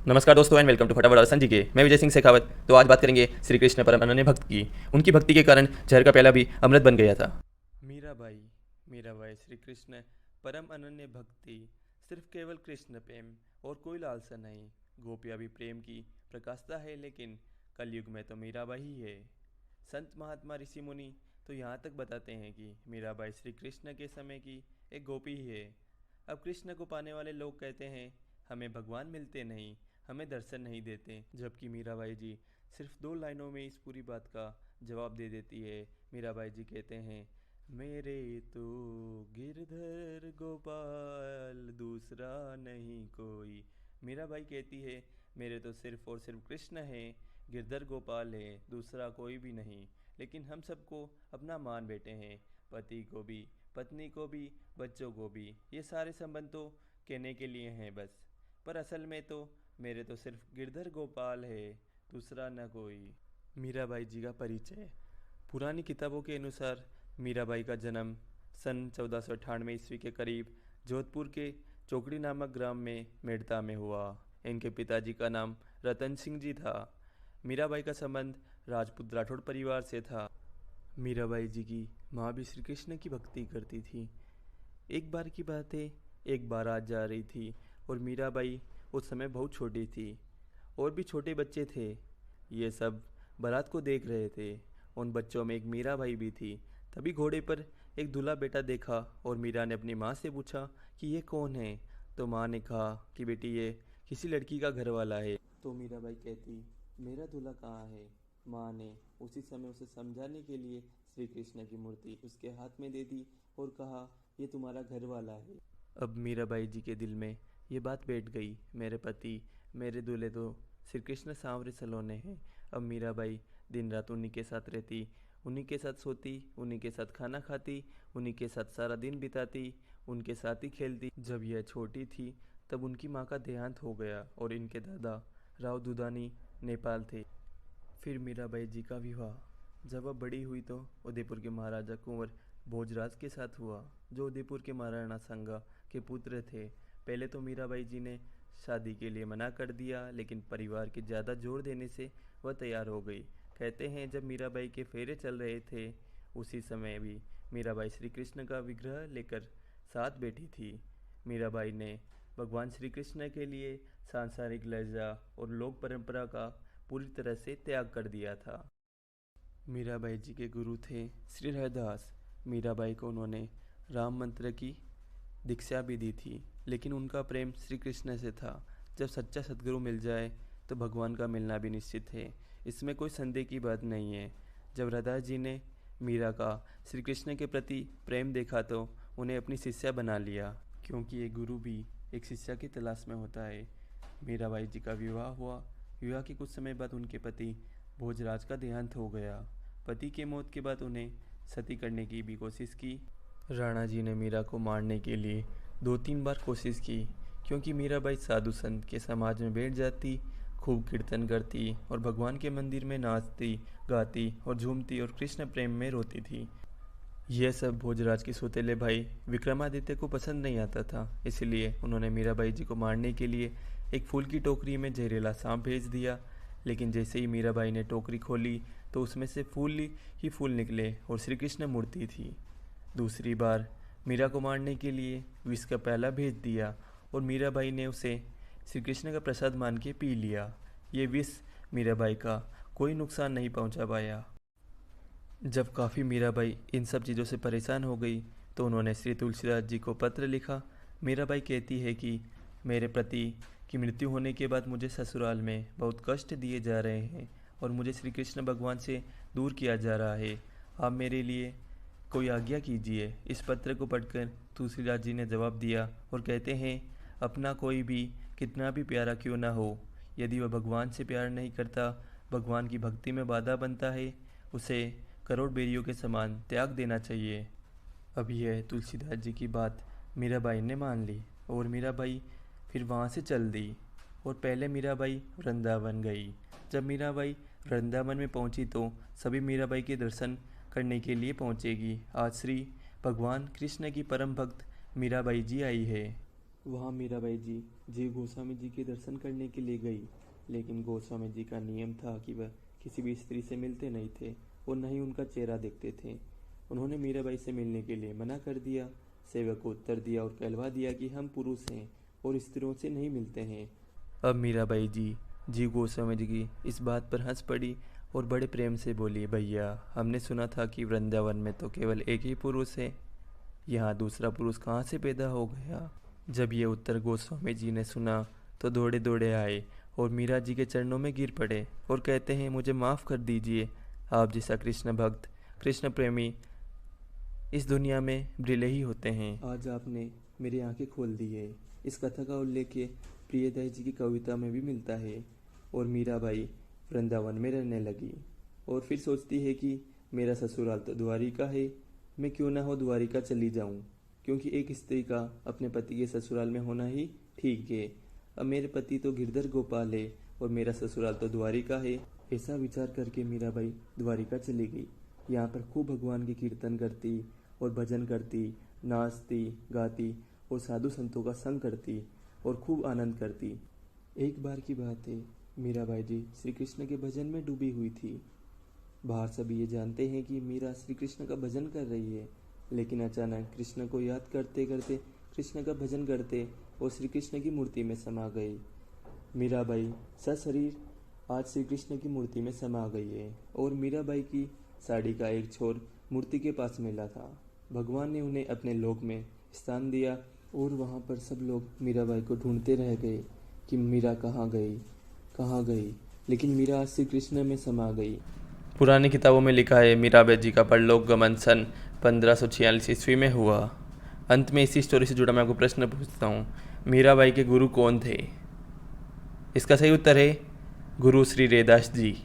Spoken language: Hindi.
नमस्कार दोस्तों एंड वेलकम टू फटाफट और संजी के। मैं विजय सिंह शेखावत। तो आज बात करेंगे श्री कृष्ण परम अनन्य भक्त की। उनकी भक्ति के कारण जहर का प्याला भी अमृत बन गया था। मीराबाई श्री कृष्ण परम अनन्य भक्ति, सिर्फ केवल कृष्ण प्रेम और कोई लालसा नहीं। गोपियाँ भी प्रेम की प्रकाशता है, लेकिन कलयुग में तो मीराबाई ही है। संत महात्मा ऋषि मुनि तो यहाँ तक बताते हैं कि मीराबाई श्री कृष्ण के समय की एक गोपी ही है। अब कृष्ण को पाने वाले लोग कहते हैं हमें भगवान मिलते नहीं, हमें दर्शन नहीं देते, जबकि मीराबाई जी सिर्फ 2 लाइनों में इस पूरी बात का जवाब दे देती है। मीराबाई जी कहते हैं, मेरे तो गिरधर गोपाल दूसरा नहीं कोई। मीराबाई कहती है मेरे तो सिर्फ और सिर्फ कृष्ण है, गिरधर गोपाल है, दूसरा कोई भी नहीं। लेकिन हम सबको अपना मान बैठे हैं, पति को भी, पत्नी को भी, बच्चों को भी। ये सारे संबंध तो कहने के लिए हैं बस, पर असल में तो मेरे तो सिर्फ गिरधर गोपाल है, दूसरा न कोई। मीराबाई जी का परिचय। पुरानी किताबों के अनुसार मीराबाई का जन्म सन 1498 ईस्वी के करीब जोधपुर के चौकड़ी नामक ग्राम में मेड़ता में हुआ। इनके पिताजी का नाम रतन सिंह जी था। मीराबाई का संबंध राजपूत राठौड़ परिवार से था। मीराबाई जी की माँ भी श्री कृष्ण की भक्ति करती थी। एक बार की बात है, एक बारात जा रही थी और मीराबाई उस समय बहुत छोटी थी। और भी छोटे बच्चे थे। ये सब बारात को देख रहे थे। उन बच्चों में एक मीराबाई भी थी। तभी घोड़े पर एक दूल्हा बेटा देखा और मीरा ने अपनी माँ से पूछा कि ये कौन है। तो माँ ने कहा कि बेटी ये किसी लड़की का घर वाला है। तो मीराबाई कहती मेरा दूल्हा कहाँ है। माँ ने उसी समय उसे समझाने के लिए श्री कृष्ण की मूर्ति उसके हाथ में दे दी और कहा ये तुम्हारा घर वाला है। अब मीराबाई जी के दिल में ये बात बैठ गई, मेरे पति, मेरे दूल्हे तो श्री कृष्ण सांवरे सलोने हैं। अब मीराबाई दिन रात उन्हीं के साथ रहती, उन्हीं के साथ सोती, उन्हीं के साथ खाना खाती, उन्हीं के साथ सारा दिन बिताती, उनके साथ ही खेलती। जब यह छोटी थी तब उनकी माँ का देहांत हो गया और इनके दादा राव दुदानी नेपाल थे। फिर मीराबाई जी का विवाह जब वह बड़ी हुई तो उदयपुर के महाराजा कुंवर भोजराज के साथ हुआ, जो उदयपुर के महाराणा सांगा के पुत्र थे। पहले तो मीराबाई जी ने शादी के लिए मना कर दिया, लेकिन परिवार के ज़्यादा जोर देने से वह तैयार हो गई। कहते हैं जब मीराबाई के फेरे चल रहे थे, उसी समय भी मीराबाई श्री कृष्ण का विग्रह लेकर साथ बैठी थी। मीराबाई ने भगवान श्री कृष्ण के लिए सांसारिक लज्जा और लोक परंपरा का पूरी तरह से त्याग कर दिया था। मीराबाई जी के गुरु थे श्री हरदास। मीराबाई को उन्होंने राम मंत्र की दीक्षा भी दी थी, लेकिन उनका प्रेम श्री कृष्ण से था। जब सच्चा सद्गुरु मिल जाए तो भगवान का मिलना भी निश्चित है, इसमें कोई संदेह की बात नहीं है। जब हरदास जी ने मीरा का श्री कृष्ण के प्रति प्रेम देखा तो उन्हें अपनी शिष्या बना लिया, क्योंकि एक गुरु भी एक शिष्या की तलाश में होता है। मीराबाई जी का विवाह हुआ। विवाह के कुछ समय बाद उनके पति भोजराज का देहांत हो गया। पति के मौत के बाद उन्हें सती करने की भी कोशिश की। राणा जी ने मीरा को मारने के लिए 2-3 बार कोशिश की, क्योंकि मीराबाई साधु संत के समाज में बैठ जाती, खूब कीर्तन करती और भगवान के मंदिर में नाचती, गाती और झूमती और कृष्ण प्रेम में रोती थी। यह सब भोजराज के सौतेले भाई विक्रमादित्य को पसंद नहीं आता था, इसलिए उन्होंने मीराबाई जी को मारने के लिए एक फूल की टोकरी में जहरीला सांप भेज दिया। लेकिन जैसे ही मीराबाई ने टोकरी खोली तो उसमें से फूल ही फूल निकले और श्री कृष्ण मूर्ति थी। दूसरी बार मीरा को मारने के लिए विष का प्याला भेज दिया और मीराबाई ने उसे श्री कृष्ण का प्रसाद मान के पी लिया। ये विष मीराबाई का कोई नुकसान नहीं पहुंचा पाया। जब काफ़ी मीराबाई इन सब चीज़ों से परेशान हो गई तो उन्होंने श्री तुलसीदास जी को पत्र लिखा। मीराबाई कहती है कि मेरे पति की मृत्यु होने के बाद मुझे ससुराल में बहुत कष्ट दिए जा रहे हैं और मुझे श्री कृष्ण भगवान से दूर किया जा रहा है। आप मेरे लिए कोई आज्ञा कीजिए। इस पत्र को पढ़कर तुलसीदास जी ने जवाब दिया और कहते हैं अपना कोई भी कितना भी प्यारा क्यों ना हो, यदि वह भगवान से प्यार नहीं करता, भगवान की भक्ति में बाधा बनता है, उसे करोड़ बेरियों के समान त्याग देना चाहिए। अब यह तुलसीदास जी की बात मीराबाई ने मान ली और मीराबाई फिर वहाँ से चल दी और पहले मीराबाई वृंदावन गई। जब मीराबाई वृंदावन में पहुँची तो सभी मीराबाई के दर्शन करने के लिए पहुँचेगी। आज श्री भगवान कृष्ण की परम भक्त मीराबाई जी आई है। वहाँ मीराबाई जी जी गोस्वामी जी के दर्शन करने के लिए गई, लेकिन गोस्वामी जी का नियम था कि वह किसी भी स्त्री से मिलते नहीं थे और न ही उनका चेहरा देखते थे। उन्होंने मीराबाई से मिलने के लिए मना कर दिया। सेवक को उत्तर दिया और कहलवा दिया कि हम पुरुष हैं और स्त्रियों से नहीं मिलते हैं। अब मीराबाई जी गोस्वामी जी की इस बात पर हंस पड़ी और बड़े प्रेम से बोली, भैया हमने सुना था कि वृंदावन में तो केवल एक ही पुरुष है, यहाँ दूसरा पुरुष कहाँ से पैदा हो गया। जब ये उत्तर गोस्वामी जी ने सुना तो दौड़े दौड़े आए और मीरा जी के चरणों में गिर पड़े और कहते हैं, मुझे माफ़ कर दीजिए, आप जैसा कृष्ण भक्त कृष्ण प्रेमी इस दुनिया में ब्रिले ही होते हैं। आज आपने मेरी आंखें खोल दी है। इस कथा का उल्लेख प्रियदास जी की कविता में भी मिलता है। और मीराबाई वृंदावन में रहने लगी और फिर सोचती है कि मेरा ससुराल तो द्वारिका है, मैं क्यों ना हो द्वारिका चली जाऊं, क्योंकि एक स्त्री का अपने पति के ससुराल में होना ही ठीक है। अब मेरे पति तो गिरधर गोपाल है और मेरा ससुराल तो द्वारिका है। ऐसा विचार करके मीराबाई द्वारिका चली गई। यहाँ पर खूब भगवान के कीर्तन करती और भजन करती, नाचती गाती और साधु संतों का संग करती और खूब आनंद करती। एक बार की बात है, मीराबाई जी श्री कृष्ण के भजन में डूबी हुई थी। बाहर सभी ये जानते हैं कि मीरा श्री कृष्ण का भजन कर रही है, लेकिन अचानक कृष्ण को याद करते करते कृष्ण का भजन करते और श्री कृष्ण की मूर्ति में समा गई। मीराबाई सशरीर आज श्री कृष्ण की मूर्ति में समा गई है और मीराबाई की साड़ी का एक छोर मूर्ति के पास मिला था। भगवान ने उन्हें अपने लोक में स्थान दिया और वहाँ पर सब लोग मीराबाई को ढूंढते रह गए कि मीरा कहाँ गई, लेकिन मीरा आज श्री कृष्ण में समा गई। पुरानी किताबों में लिखा है मीराबाई जी का परलोक गमन सन 1546 ईस्वी में हुआ। अंत में इसी स्टोरी से जुड़ा मैं आपको प्रश्न पूछता हूँ, मीराबाई के गुरु कौन थे? इसका सही उत्तर है गुरु श्री रैदास जी।